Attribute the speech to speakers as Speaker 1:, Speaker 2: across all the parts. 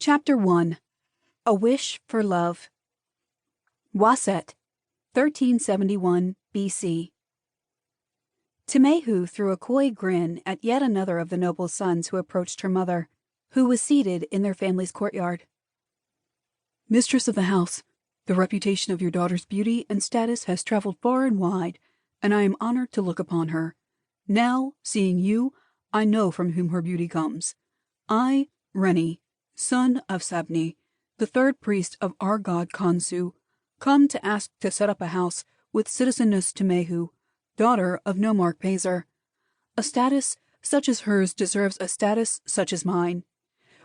Speaker 1: Chapter 1. A Wish for Love. Waset, 1371 BC. Temehu threw a coy grin at yet another of the noble sons who approached her mother, who was seated in their family's courtyard. "Mistress of the house, the reputation of your daughter's beauty and status has traveled far and wide, and I am honored to look upon her. Now, seeing you, I know from whom her beauty comes. I, Reni, son of Sabni, the third priest of our god Khonsu, come to ask to set up a house with citizeness Temehu, daughter of Nomarch Paser. A status such as hers deserves a status such as mine.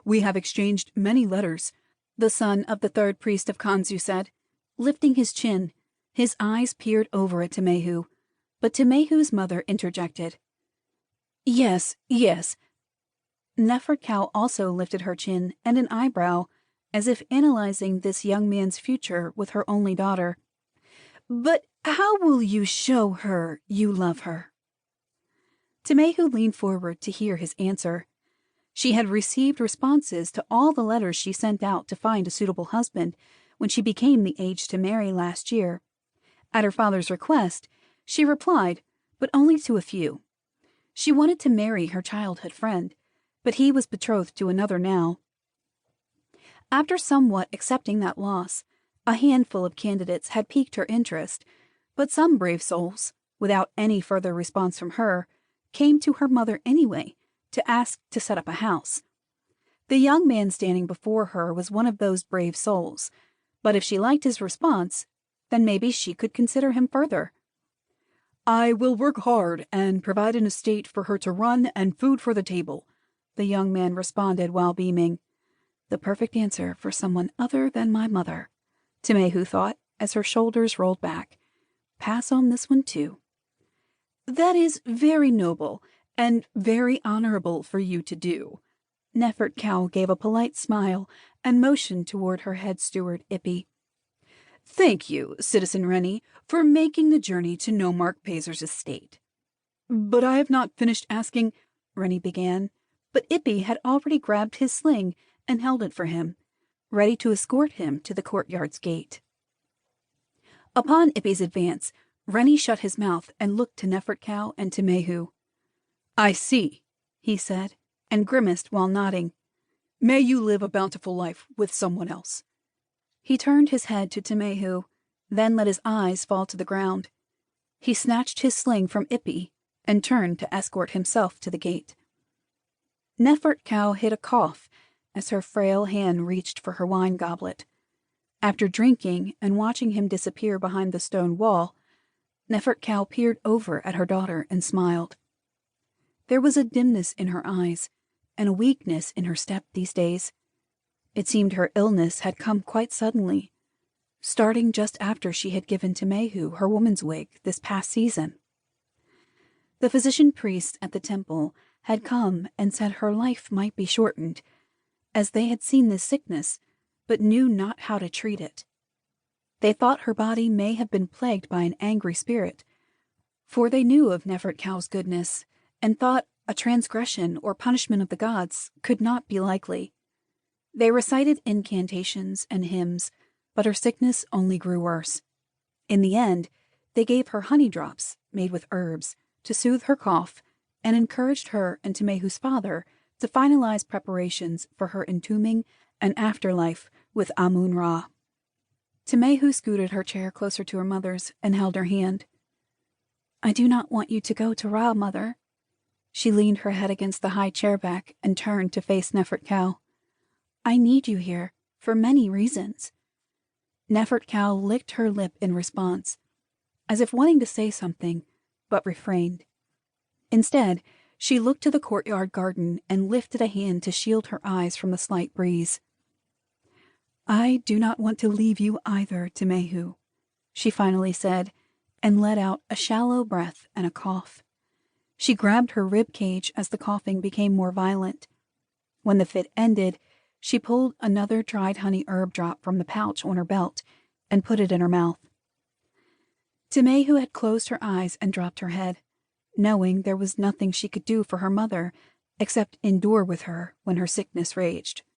Speaker 1: We have exchanged many letters," the son of the third priest of Khonsu said, lifting his chin. His eyes peered over at Temehu, but Temehu's mother interjected. Yes. Nefertcow also lifted her chin and an eyebrow, as if analyzing this young man's future with her only daughter. "But how will you show her you love her?" Temehu leaned forward to hear his answer. She had received responses to all the letters she sent out to find a suitable husband when she became the age to marry last year. At her father's request, she replied, but only to a few. She wanted to marry her childhood friend, but he was betrothed to another now. After somewhat accepting that loss, a handful of candidates had piqued her interest, but some brave souls, without any further response from her, came to her mother anyway to ask to set up a house. The young man standing before her was one of those brave souls, but if she liked his response, then maybe she could consider him further. "I will work hard and provide an estate for her to run and food for the table," the young man responded while beaming. The perfect answer for someone other than my mother, Temehu thought as her shoulders rolled back. Pass on this one too. "That is very noble and very honorable for you to do." Nefertcow gave a polite smile and motioned toward her head steward, Ippy. "Thank you, Citizen Reni, for making the journey to Nomarch Paser's estate." "But I have not finished asking," Reni began, but Ippy had already grabbed his sling and held it for him, ready to escort him to the courtyard's gate. Upon Ippy's advance, Reni shut his mouth and looked to Nefertcow and Temehu. "I see," he said, and grimaced while nodding. "May you live a bountiful life with someone else." He turned his head to Temehu, then let his eyes fall to the ground. He snatched his sling from Ippy and turned to escort himself to the gate. Nefertcow hid a cough as her frail hand reached for her wine goblet. After drinking and watching him disappear behind the stone wall, Nefertcow peered over at her daughter and smiled. There was a dimness in her eyes and a weakness in her step these days. It seemed her illness had come quite suddenly, starting just after she had given Temehu her woman's wig this past season. The physician priests at the temple had come and said her life might be shortened, as they had seen this sickness, but knew not how to treat it. They thought her body may have been plagued by an angry spirit, for they knew of Nefertcow's goodness, and thought a transgression or punishment of the gods could not be likely. They recited incantations and hymns, but her sickness only grew worse. In the end, they gave her honey drops made with herbs to soothe her cough, and encouraged her and Temehu's father to finalize preparations for her entombing and afterlife with Amun-Ra. Temehu scooted her chair closer to her mother's and held her hand. "I do not want you to go to Ra, Mother." She leaned her head against the high chair back and turned to face Nefertcow. "I need you here for many reasons." Nefertcow licked her lip in response, as if wanting to say something, but refrained. Instead, she looked to the courtyard garden and lifted a hand to shield her eyes from the slight breeze. "I do not want to leave you either, Temehu," she finally said, and let out a shallow breath and a cough. She grabbed her rib cage as the coughing became more violent. When the fit ended, she pulled another dried honey herb drop from the pouch on her belt and put it in her mouth. Temehu had closed her eyes and dropped her head, knowing there was nothing she could do for her mother except endure with her when her sickness raged.